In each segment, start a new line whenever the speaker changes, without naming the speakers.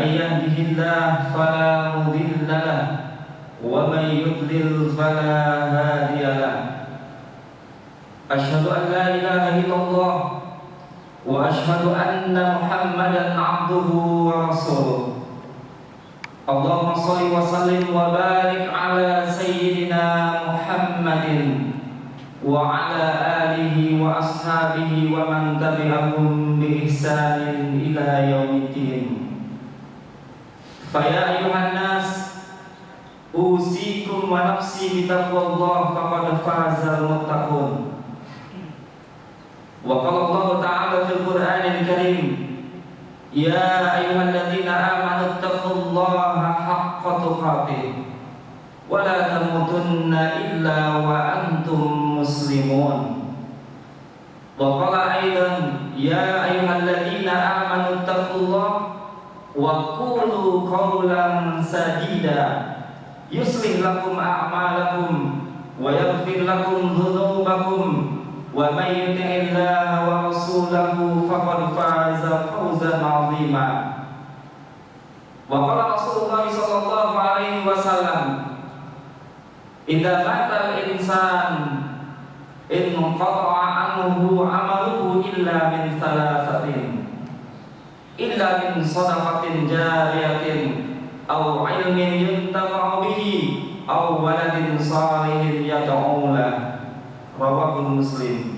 يهده الله فلا مضل له ومن يضلل فلا هادي له. أشهد أن لا إله إلا الله وأشهد أن محمدا عبده ورسوله. اللهم صل وسلم وبارك على سيدنا محمد وعلى آله وأصحابه ومن تبعهم بإحسان إلى يوم الدين. فيا أيها الناس أوصيكم ونفسي بتقوى الله فقد فاز المتقون. وقال الله تعالى في القرآن الكريم: يا أيها الذين آمنوا اتقوا الله حق تقاته ولا تموتن إلا وأنتم مسلمون. وقال أيضا: يا أيها الذين آمنوا اتقوا الله وقولوا قولا سديدا يصلح لكم أعمالكم ويغفر لكم ذنوبكم ومن يطع الله ورسوله فقد فاز فوزا عظيما. وقال رسول الله صلى الله عليه وسلم: إذا مات الإنسان انقطع عنه عمله إلا من ثلاثة: إلا من صدقة جارية أو علم ينتفع به أو ولد صالح يدعو له. رواه مسلم.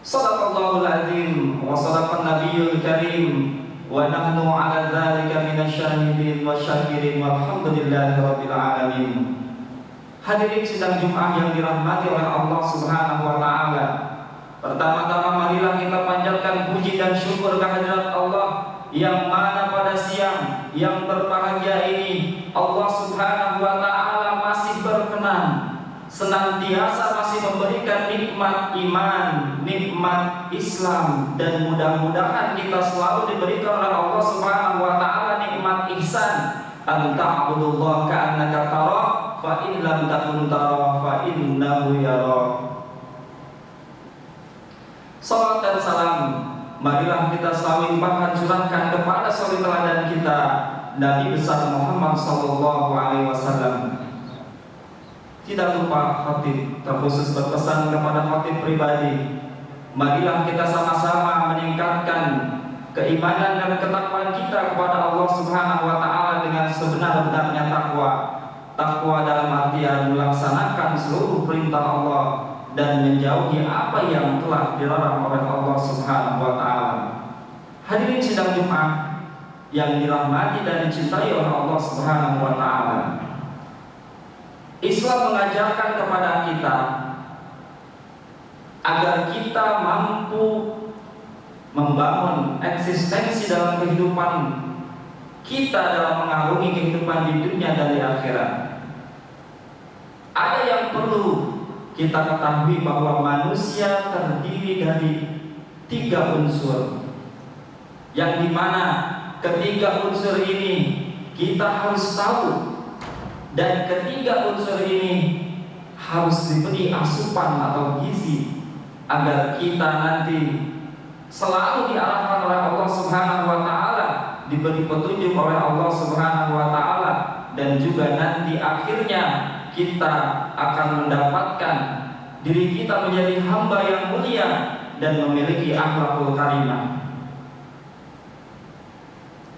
Sadaqallahul azim wa sadaqan nabiyul karim wa nahnu ala dzalika minasyahidin wa syakirin walhamdulillahi rabbil alamin. Hadirin sidang Jumat yang dirahmati oleh Allah Subhanahu wa taala. Pertama-tama marilah kita panjatkan puji dan syukur kehadirat Allah yang mana pada siang yang berbahagia ini Allah Subhanahu wa taala masih berkenan senantiasa masih memberikan nikmat iman, nikmat Islam, dan mudah-mudahan kita selalu diberikan oleh Allah Subhanahu wa taala nikmat ihsan. An ta'budullaha ka'annaka tarah fa in lam takun tarah fa innahu yarah. Salam dan salam marilah kita selalu limpahkan curahkan kepada suri teladan kita Nabi besar Muhammad sallallahu alaihi wasallam. Tidak lupa khatib terkhusus berpesan kepada khatib pribadi, marilah kita sama-sama meningkatkan keimanan dan ketakwaan kita kepada Allah Subhanahu wa taala dengan sebenar-benarnya takwa. Takwa dalam artian melaksanakan seluruh perintah Allah dan menjauhi apa yang telah dilarang oleh Allah Subhanahu wa taala. Hadirin sidang Jumat yang dirahmati dan dicintai oleh Allah Subhanahu wa taala. Islam mengajarkan kepada kita agar kita mampu membangun eksistensi dalam kehidupan kita dalam mengarungi kehidupan di dunia dan di akhirat. Ada yang perlu kita ketahui bahwa manusia terdiri dari 3 unsur, yang dimana ketiga unsur ini kita harus tahu. Dan ketiga unsur ini harus diberi asupan atau gizi agar kita nanti selalu diarahkan oleh Allah Subhanahu wa taala, diberi petunjuk oleh Allah Subhanahu wa taala, dan juga nanti akhirnya kita akan mendapatkan diri kita menjadi hamba yang mulia dan memiliki akhlakul karimah.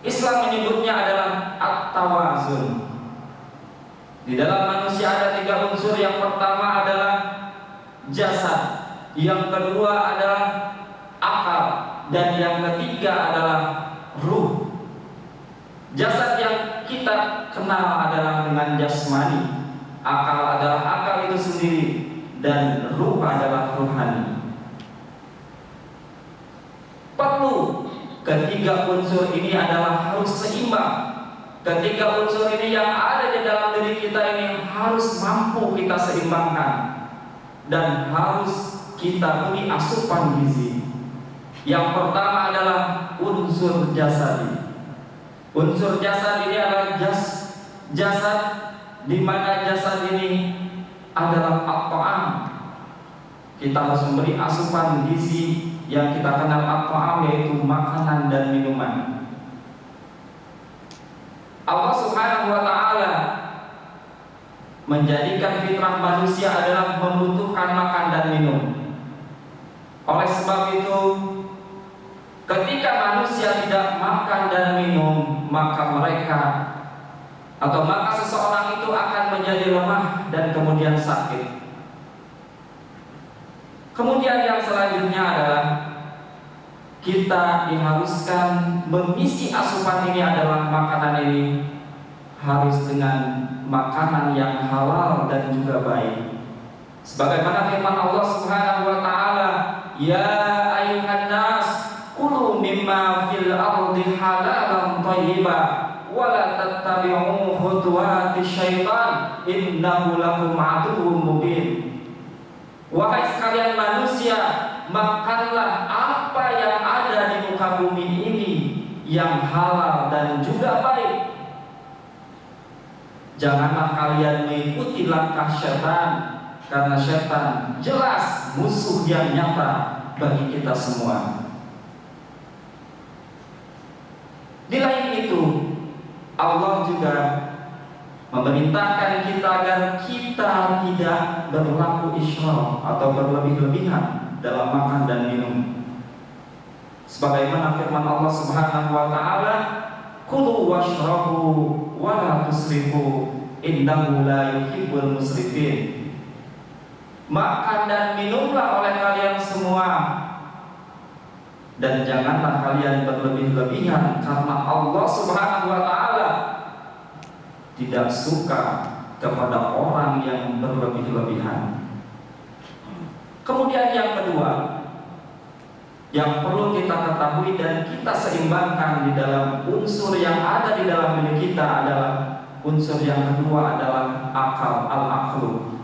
Islam menyebutnya adalah at-tawazun. Di dalam manusia ada 3 unsur. Yang pertama adalah jasad, yang kedua adalah akal, dan yang ketiga adalah ruh. Jasad yang kita kenal adalah dengan jasmani, akal adalah akal itu sendiri, dan ruh adalah ruhani. Perlu ketiga unsur ini adalah harus seimbang. Ketiga unsur ini yang ada di dalam diri kita ini harus mampu kita seimbangkan dan harus kita beri asupan gizi. Yang pertama adalah unsur jasadi. Unsur jasad ini adalah jasad di mana jasad ini adalah at-ta'am. Kita harus memberi asupan gizi yang kita kenal at-ta'am, yaitu makanan dan minuman. Allah Subhanahu wa taala menjadikan fitrah manusia adalah membutuhkan makan dan minum. Oleh sebab itu, ketika manusia tidak makan dan minum, maka seseorang itu akan menjadi lemah dan kemudian sakit. Kemudian yang selanjutnya adalah kita diharuskan mengisi asupan ini adalah makanan ini harus dengan makanan yang halal dan juga baik. Sebagaimana firman Allah Subhanahu wa taala, "Ya ayyuhan nas, kulu mimma fil ardi halalan thayyiban wa la tattabi'u khutuwati syaitan innahu lakum aduwwum mubin." Wahai sekalian manusia, makanlah apa yang ada di muka bumi ini yang halal dan juga baik. Janganlah kalian mengikuti langkah setan, karena setan jelas musuh yang nyata bagi kita semua. Di lain itu, Allah juga memerintahkan kita agar kita tidak berlaku israf atau berlebih-lebihan dalam makan dan minum. Sebagaimana firman Allah Subhanahu wa taala, "Kulu washrabu wa la tusrifu, innahu la yuhibbul musrifin." Makan dan minumlah oleh kalian semua, dan janganlah kalian berlebih-lebihan, karena Allah Subhanahu wa taala tidak suka kepada orang yang berlebih-lebihan. Kemudian yang kedua yang perlu kita ketahui dan kita seimbangkan di dalam unsur yang ada di dalam diri kita adalah unsur yang kedua adalah akal, al-aqlu.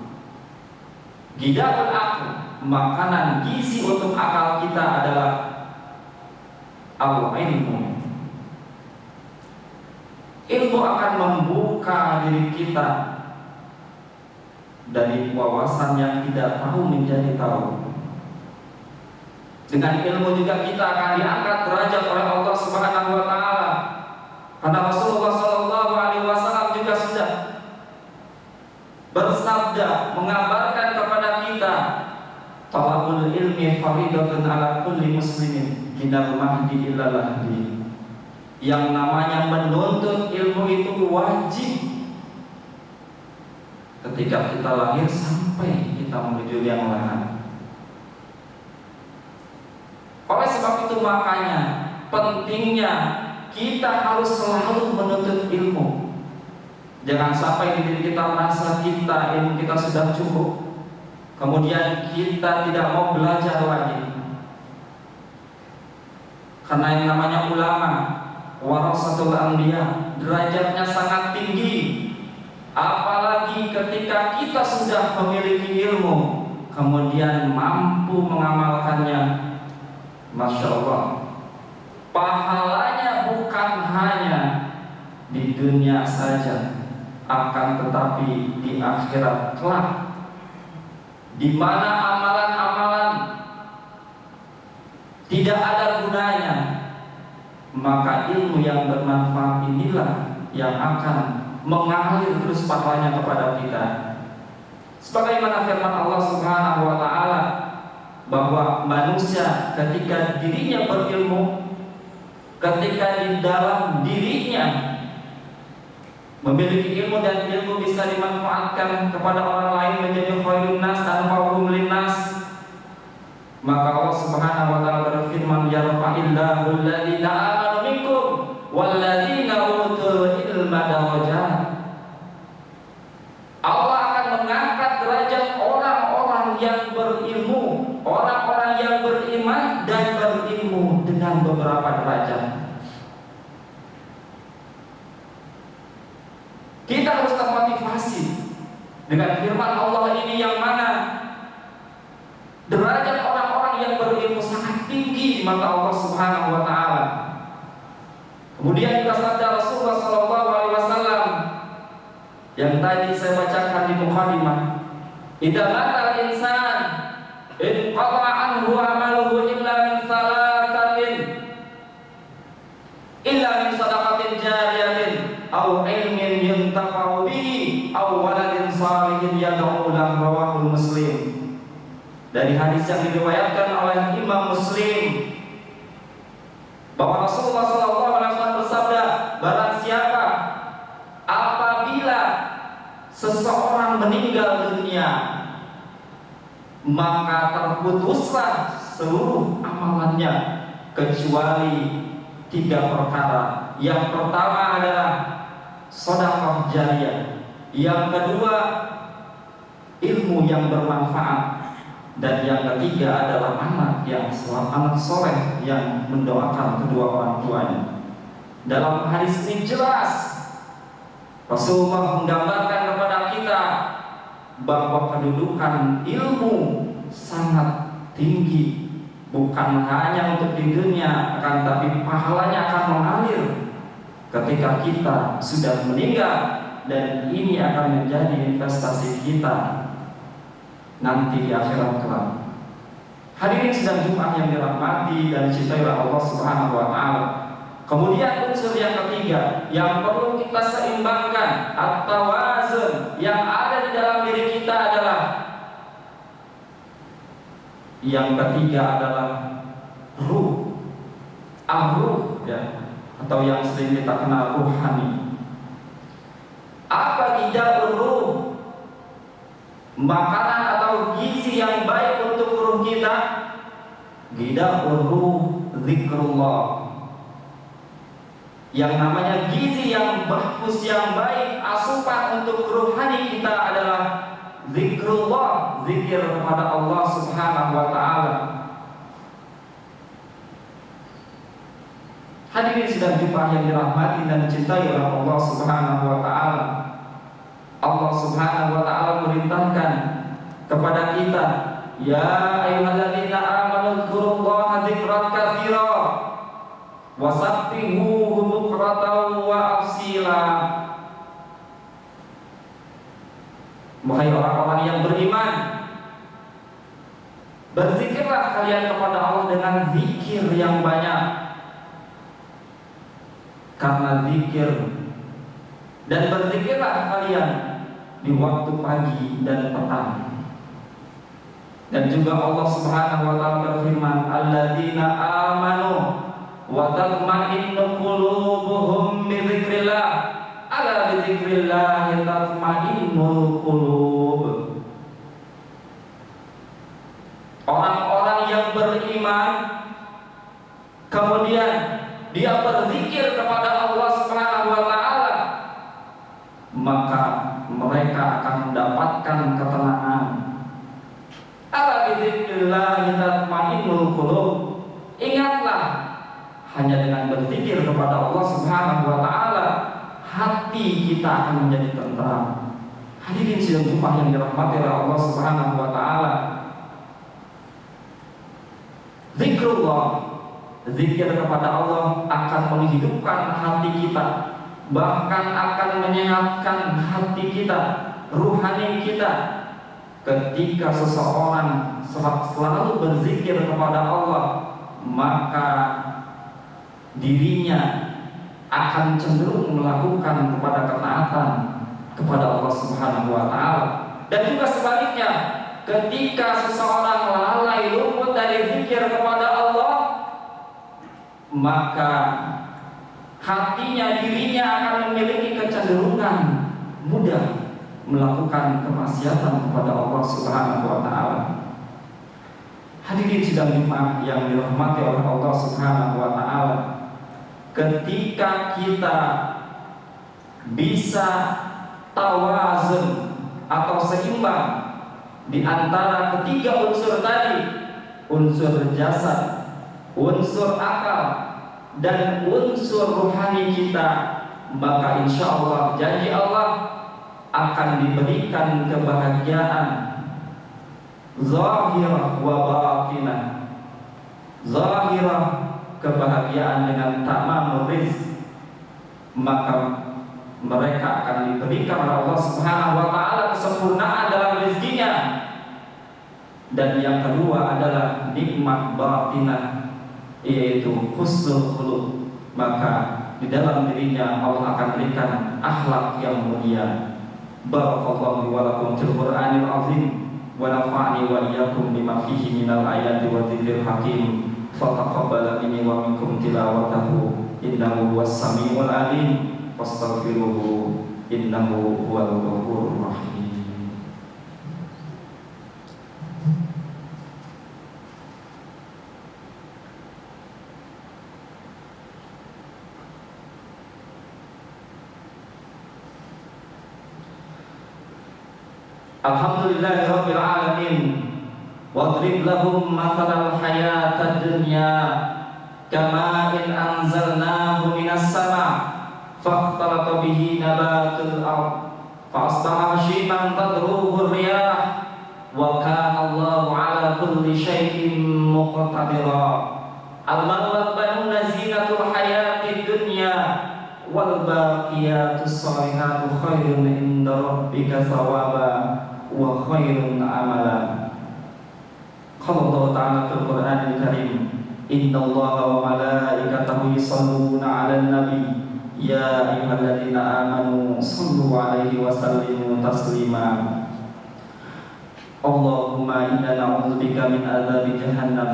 Gidaul aql, makanan gizi untuk akal kita adalah al-ilmu. Ilmu akan membuka diri kita dari wawasan yang tidak tahu menjadi tahu. Dengan ilmu juga kita akan diangkat derajat oleh Allah Subhanahu wa taala. Karena Rasulullah sallallahu alaihi wasallam juga sudah bersabda mengabarkan kepada kita, "Talabul ilmi fardhatun ala kulli muslimin minal mahdi ila lahdi." Yang namanya menuntut ilmu itu wajib ketika kita lahir sampai kita menuju liang lahat. Oleh sebab itu makanya pentingnya kita harus selalu menuntut ilmu. Jangan sampai di diri kita merasa ilmu kita sudah cukup, kemudian kita tidak mau belajar lagi. Karena yang namanya ulama, warasatul anbiya, derajatnya sangat tinggi. Apalagi ketika kita sudah memiliki ilmu, kemudian mampu mengamalkannya, Masya Allah, pahalanya bukan hanya di dunia saja, akan tetapi di akhirat kelak, di mana amalan-amalan tidak ada gunanya, maka ilmu yang bermanfaat inilah yang akan mengalir terus pahalanya kepada kita. Sebagaimana firman Allah Subhanahu wa taala bahwa manusia ketika dirinya berilmu, ketika di dalam dirinya memiliki ilmu dan ilmu bisa dimanfaatkan kepada orang lain menjadi khairun nas dan fa'hum linnas, maka Allah Subhanahu wa taala berfirman, "Yarfa'illahu alladziina aamanu minkum walladziina utul ilma darajat." Allah akan mengangkat derajat orang-orang yang berilmu, orang-orang yang beriman dan berilmu dengan beberapa derajat. Kita harus termotivasi dengan firman Allah ini yang mana derajat orang-orang yang berilmu sangat tinggi di mata Allah Subhanahu wa taala. Kemudian juga sabda Rasulullah sallallahu alaihi wasallam yang tadi saya bacakan di muqaddimah, "Idza matal insan inqata anhu amaluhu illa min salasatin, illa min sadaqatin jariyatin aw dari hadis yang diriwayatkan oleh Imam Muslim bahwa Rasulullah SAW bersabda, barang siapa apabila seseorang meninggal dunia, maka terputuslah seluruh amalannya kecuali 3 perkara. Yang pertama adalah sedekah jariyah, yang kedua ilmu yang bermanfaat, dan yang ketiga adalah anak soleh yang mendoakan kedua orang tuanya. Dalam hadis ini jelas Rasulullah menggambarkan kepada kita bahwa kedudukan ilmu sangat tinggi, bukan hanya untuk di dunia, akan tapi pahalanya akan mengalir ketika kita sudah meninggal, dan ini akan menjadi investasi kita nanti di akhirat kelak. Hadirin sedang Jumat yang dirahmati dan dicintai oleh Allah Subhanahu wa taala. Kemudian unsur yang ketiga yang perlu kita seimbangkan atau wazn yang ada di dalam diri kita adalah yang ketiga adalah ruh, ruh ya, atau yang sering kita kenal ruhani. Apa gidaul ruh? Makanan atau gizi yang baik untuk ruh kita. Gidaul ruh zikrullah. Yang namanya gizi yang bagus, yang baik, asupan untuk ruhani kita adalah zikrullah, zikir kepada Allah Subhanahu wa taala. Hadirin sidang Jumat yang dirahmati dan dicintai oleh Allah Subhanahu wa taala. Allah Subhanahu wa taala merintahkan kepada kita, ya ayyuhalladzina amanu dzkurullaha dzikran katsira wasabbihuhu bukratan wa asila. Wahai orang-orang yang beriman, berzikirlah kalian kepada Allah dengan zikir yang banyak, karena zikir, dan berzikirlah kalian di waktu pagi dan petang. Dan juga Allah Subhanahu wa taala berfirman, alladzina amanu wa tatma'innu qulubuhum bi dzikrillah, ala bi dzikrillah tatma'innul qulub. Orang-orang yang beriman kemudian dia berzikir kepada Allah Subhanahu wa taala, maka mereka akan mendapatkan ketenangan. Ala bi dzikrillah tatma'innul qulub. Ingatlah, hanya dengan berzikir kepada Allah Subhanahu wa taala hati kita akan menjadi tenteram. Hadirin sidang Jumat yang dirahmati oleh Allah Subhanahu wa taala. Zikrullah, zikir kepada Allah akan menghidupkan hati kita, bahkan akan menyehatkan hati kita, ruhani kita. Ketika seseorang selalu berzikir kepada Allah, maka dirinya akan cenderung melakukan kepada ketaatan kepada Allah Subhanahu wa taala. Dan juga sebaliknya, ketika seseorang lalai luput dari zikir kepada Allah, maka hatinya, dirinya akan memiliki kecenderungan mudah melakukan kemaksiatan kepada Allah Subhanahu wa taala. Hadirin sidang Jumat yang dirahmati oleh Allah Subhanahu wa taala, ketika kita bisa tawazun atau seimbang di antara ketiga unsur tadi, unsur jasad, unsur akal, dan unsur ruhani kita, maka insya Allah janji Allah akan diberikan kebahagiaan zahirah wa batinah. Zahirah, kebahagiaan dengan tamamul rizq, maka mereka akan diberikan oleh Allah Subhanahu wa taala kesempurnaan dalam rezekinya. Dan yang kedua adalah nikmat batinah, yaitu husnul khuluq, maka di dalam dirinya Allah akan berikan akhlak yang mulia. Barakallahu wa lakum fil Qur'anil azim wa nafa'ani wa iyyakum bima fihi minal ayati wa dzikril hakim. Fataqabbal minni wa minkum tilawatahu innahu huwas samiul alim. Fastaghfiruhu innahu huwal ghafurur rahim. Alhamdulillahirabbil alamin. Wadrib lahum mathalal hayatad dunya kama'in anzalnahu minas sama' fakhtalata bihi nabatul ard fa asbaha hashiman tadruhu riyah wa kana Allahu ala kulli syai'in muqtadira. Al-malu wal banuna zinatul hayatid dunya wal baqiyatus salihatu khairun inda rabbika thawaba wa khairun amala. Qala Allah Ta'ala fil Qur'anil Karim, innallaha wa malaikatahu yusholluna 'alan nabi ya ayyuhalladzina amanu shallu 'alaihi wa sallimu taslima. Allahumma inna na'udzubika min adzabi jahannam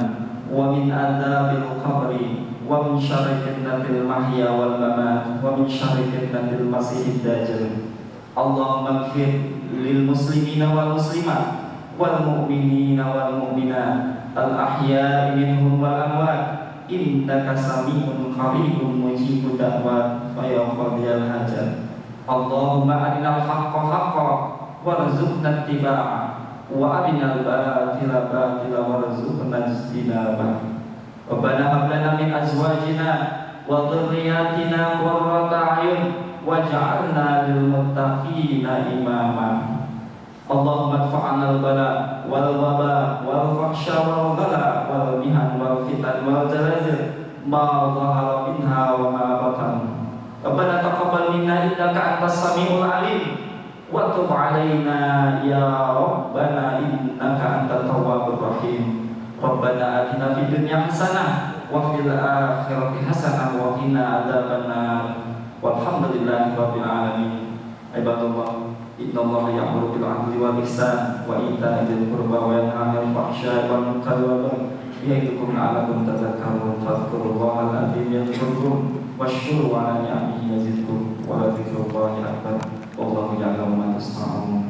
wa min adzabil qabri wa min syarri fitnatil mahya wal mamat wa min syarri fitnatil masiihid dajjal. Allahumma ighfir lil muslimina wal muslimat wal mu'minina wal mu'minat al ahya'i minhum wal amwat innaka sami'un qaribun mujibud da'wat fa ya qadiyal hajat. Allahumma arinal haqqa haqqan warzuqna ittiba'a wa arinal batila batila warzuqna ijtinaba. Rabbana hab lana min azwajina wa dhurriyyatina qurrata a'yun waj'alna lil muttaqina imama. Allahumma adfa'na al-bala wal waba wal fahsya wal ghala wal mihan wal fitan wal zalazil ma dhahara minha wa ma batan. Rabbana taqabbal minna innaka antas samiul alim wa tub 'alaina ya rabbana innaka antat tawwabur rahim. Rabbana atina fid dunya hasanah wa fil akhirati hasanah wa qina adzabannar. Walhamdulillahi rabbil alamin. Ibadallah, innallaha ya'muru bil 'adli wal ihsan wa ita'i dzil qurba wa yanha 'anil fahsya'i wal munkari wal baghi ya'idukum la'allakum tadhakkarun. Fadhkurullaha al-'azim yadhkurkum washkuru 'ala ni'amihi yazidkum wa la dzikrullahi akbar. Wallahu ya'lamu ma tasna'un.